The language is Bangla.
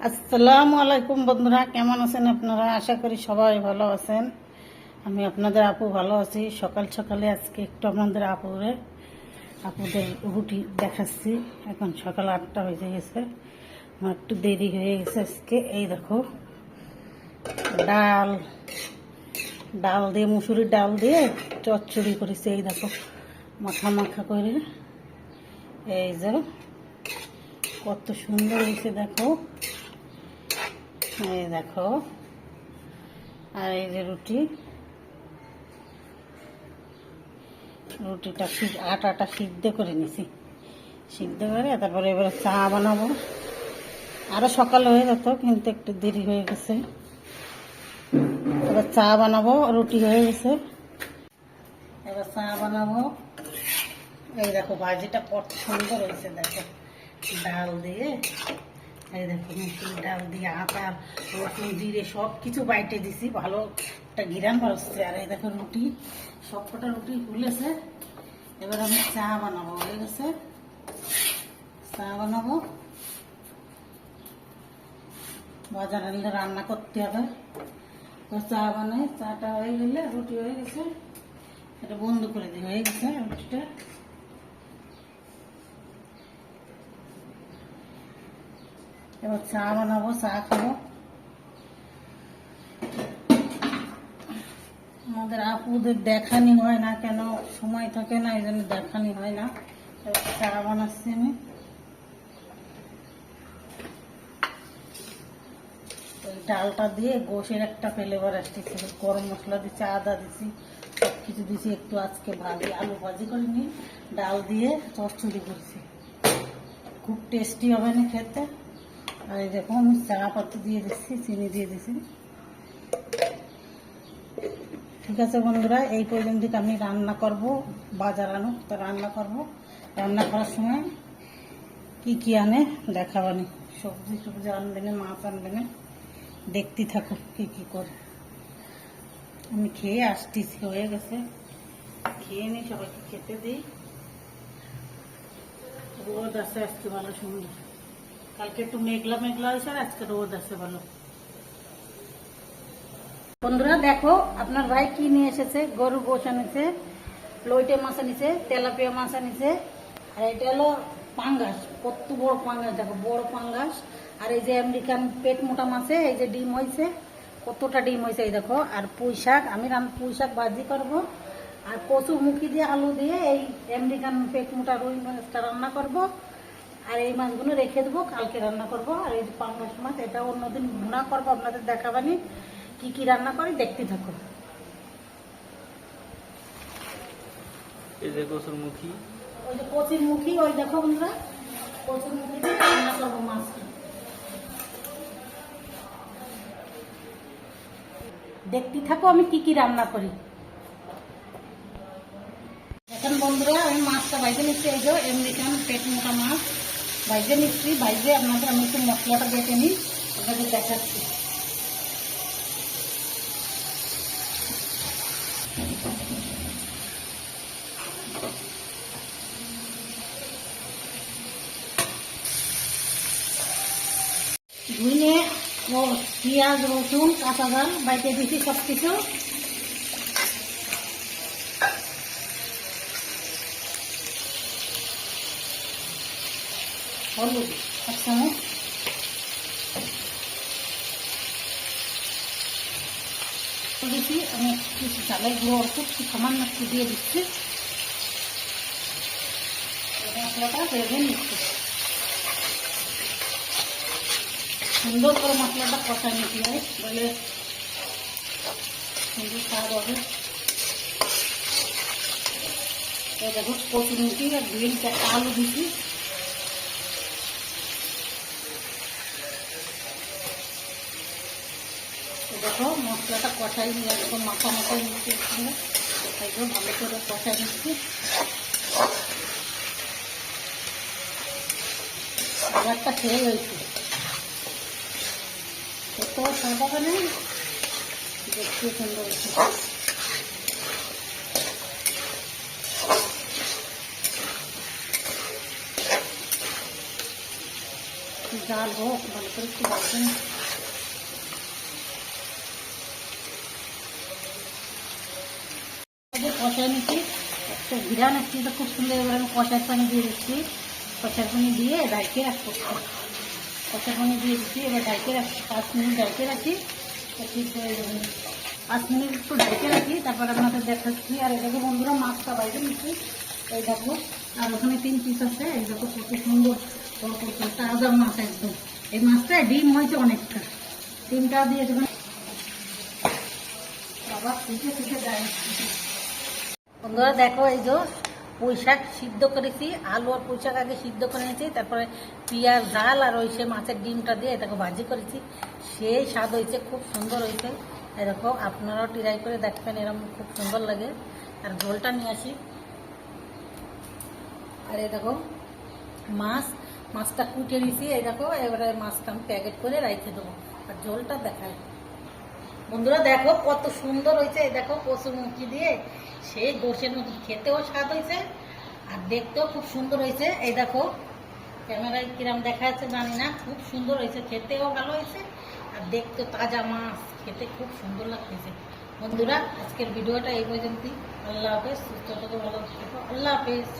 আসসালামু আলাইকুম বন্ধুরা, কেমন আছেন আপনারা? আশা করি সবাই ভালো আছেন। আমি আপনাদের আপু ভালো আছি। সকাল সকালে আজকে একটু আপনাদের আপুদের রুটি দেখাচ্ছি। এখন সকাল 8টা হয়ে গেছে, আমার একটু দেরি হয়ে গেছে আজকে। এই দেখো, ডাল ডাল দিয়ে, মুসুরির ডাল দিয়ে চচ্চড়ি করেছি। এই দেখো, মাখা মাখা করে। এই যে কত সুন্দর হয়েছে দেখো, এই দেখো। আর এই যে রুটিটা আটাটা সিদ্ধ করে নিছি। সিদ্ধ করে তারপরে এবারে চা বানাবো। আরো সকাল হয়ে যেত, কিন্তু একটু দেরি হয়ে গেছে। এবার চা বানাবো, রুটি হয়ে গেছে, এবার চা বানাবো। এই দেখো, ভাজিটা কত সুন্দর হয়েছে দেখো, ডাল দিয়ে। এই দেখো, মুসুর ডাল দিয়ে আটা, রসুন, জিরে সব কিছু বাইটে দিছি, ভালো একটা ঘিরান বাড়ছে। আর এই দেখো, রুটি সবকটা রুটি ফুলেছে। এবার আমি চা বানাবো, হয়ে গেছে। চা বানাবো, বাজার আনলে রান্না করতে হবে। তো চা বানাই, চাটা হয়ে গেলে রুটি হয়ে গেছে, এটা বন্ধ করে দিই। হয়ে গেছে রুটিটা। এবার চা বানাবো, চা খাবো। আমাদের আপুদের দেখানি হয় না, কেন সময় থাকে না, এই জন্য দেখানি হয় না। এবার চা বানাচ্ছি আমি। ওই ডালটা দিয়ে গোশের একটা ফ্লেভার আসতেছে। গরম মশলা দিচ্ছি, আদা দিচ্ছি, সব কিছু দিচ্ছি। একটু আজকে আলু ভাজি করে নিয়ে ডাল দিয়ে চচ্চড়ি করছি, খুব টেস্টি হবে না খেতে। আর এই দেখো, আমি চা পাতি দিয়ে দিচ্ছি, চিনি দিয়ে দিচ্ছি। ঠিক আছে বন্ধুরা, এই পর্যন্ত আমি রান্না করব। বাজার আনো তো রান্না করব। রান্না করার সময় কি কি আনে দেখাবানি। সবজি টবজি আনবে না, মাছ আনবে না, দেখতে থাকো কি কি করে। আমি খেয়ে আসতেছি, হয়ে গেছে। খেয়ে নিই, সবাইকে খেতে দিই। রোদ আছে আজকে ভালো সুন্দর। কালকে একটু মেঘলা মেঘলা হয়েছে, আর আজকে রোদ আছে ভালো। বন্ধুরা দেখো, আপনার ভাই কি নিয়ে এসেছে। গরুর গোশ আনিছে, লইটে মাছ আনিছে, তেলাপিয়া মাছ আনিছে। আর এটা হলো পাঙ্গাস, কত বড় পাঙ্গাস দেখো, বড় পাঙ্গাস। আর এই যে আমেরিকান পেট মোটা মাছে এই যে ডিম হয়েছে, কতটা ডিম হয়েছে এই দেখো। আর পুঁই শাক, আমি পুঁই শাক ভাজি করবো। আর কচু মুখি দিয়ে আলু দিয়ে এই আমেরিকান পেট মোটা রুই মাছটা রান্না করব। আর এই মাছগুলো রেখে দেবো, কালকে রান্না করব। আর এই যে পাঙ্গাস মাছ, এটা অন্যদিন ভুনা করবো, আপনাদের দেখাবানি কি কি রান্না করি, দেখতে থাকো। এই যে কচুর মুখী, ওই যে কচুর মুখী, ওই দেখো বন্ধুরা, কচুর মুখী দিয়ে রান্না করবো মাছটা। দেখতে থাকো আমি কি কি রান্না করি। এখন বন্ধুরা, আমি মাছটা ভাইজে নিচ্ছি। এই যে আমেরিকান পেট মোটা মাছ ভাইজে নিচ্ছি। ভাইজে আপনাদের আমি একটু মশলাটা বেটে নিই, আপনাদের দেখাচ্ছি। ধুয়ে পেঁয়াজ, রসুন, কাঁচা ঝাল বাইটে দিচ্ছি সব কিছু। হলুদ এক চামচ, দিচ্ছি আমি কিছু চালের গুঁড়ো, অল্প একটু সামান্য একটু দিয়ে দিচ্ছি। মশলাটা ভেজে নিচ্ছি, সুন্দর করে মশলাটা কষা নিতে হয়, বলে সুন্দর স্বাদ হবে। দেখো, কচুর মুখি আর গ্রিন একটা আলু দিচ্ছি। দেখো, মশলাটা কষাই নিয়ে এরকম মাখা মাখাই নিচ্ছি, একদম ভালো করে কষাই নিচ্ছি। খাবারটা খেয়ে হয়েছে, কত স্বাদ হবে না, দেখতে সুন্দর হয়েছে। একটু জাল হোক, ভালো করে একটু ভাজবেন। কষাই নিচ্ছি, একটা ঘিরান আসছি, এটা খুব সুন্দর। এবার আমি কষার পানি দিয়ে দিচ্ছি, কষার পানি দিয়ে ঢাইকে রাখবো। কষার পানি দিয়ে দিচ্ছি, এবার ঢাইকে রাখছি, 5 মিনিট ঢাইকে রাখি। ঠিক হয়ে যাবে, 5 মিনিট একটু ঢাইকে রাখি, তারপর আপনাদের দেখাচ্ছি। আর এটাকে বন্ধুরা মাছটা বাইরে নিচ্ছি, এই দেখো। আর ওখানে 3 পিস আছে, এই দেখো কত সুন্দর তাজা মাছ একদম। এই মাছটা ডিম হয়েছে অনেকটা, ডিমটা দিয়ে যখন বাবা ফুটে ফুটে যায়। বন্ধুরা দেখো, এই যে পুঁই শাক সিদ্ধ করেছি, আলু আর পুঁই শাক আগে সিদ্ধ করে নিয়েছি, তারপরে পেঁয়াজ ঝাল আর ওই সে মাছের ডিমটা দিয়ে এটাকে ভাজি করেছি। সেই স্বাদ হয়েছে, খুব সুন্দর হয়েছে। এই দেখো, আপনারাও ট্রাই করে দেখবেন, এরকম খুব সুন্দর লাগে। আর ঝোলটা নিয়ে আসি। আর এই দেখো মাছটা কুটে নিয়েছি, এই দেখো। এবারে মাছটা আমি প্যাকেট করে রেখে দেবো। আর ঝোলটা দেখায় বন্ধুরা, দেখো কত সুন্দর হয়েছে। এই দেখো কচুরমুখী দিয়ে সেই গোশের মতো, খেতেও স্বাদ হয়েছে আর দেখতেও খুব সুন্দর হয়েছে। এই দেখো ক্যামেরায় কিরম দেখা যাচ্ছে জানি না, খুব সুন্দর হয়েছে, খেতেও ভালো হয়েছে আর দেখতেও তাজা মাছ, খেতে খুব সুন্দর লাগতেছে। বন্ধুরা আজকের ভিডিওটা এই পর্যন্তই। আল্লাহ হাফেজ, সুস্থ থাকো, ভালো থাকো, আল্লাহ হাফেজ।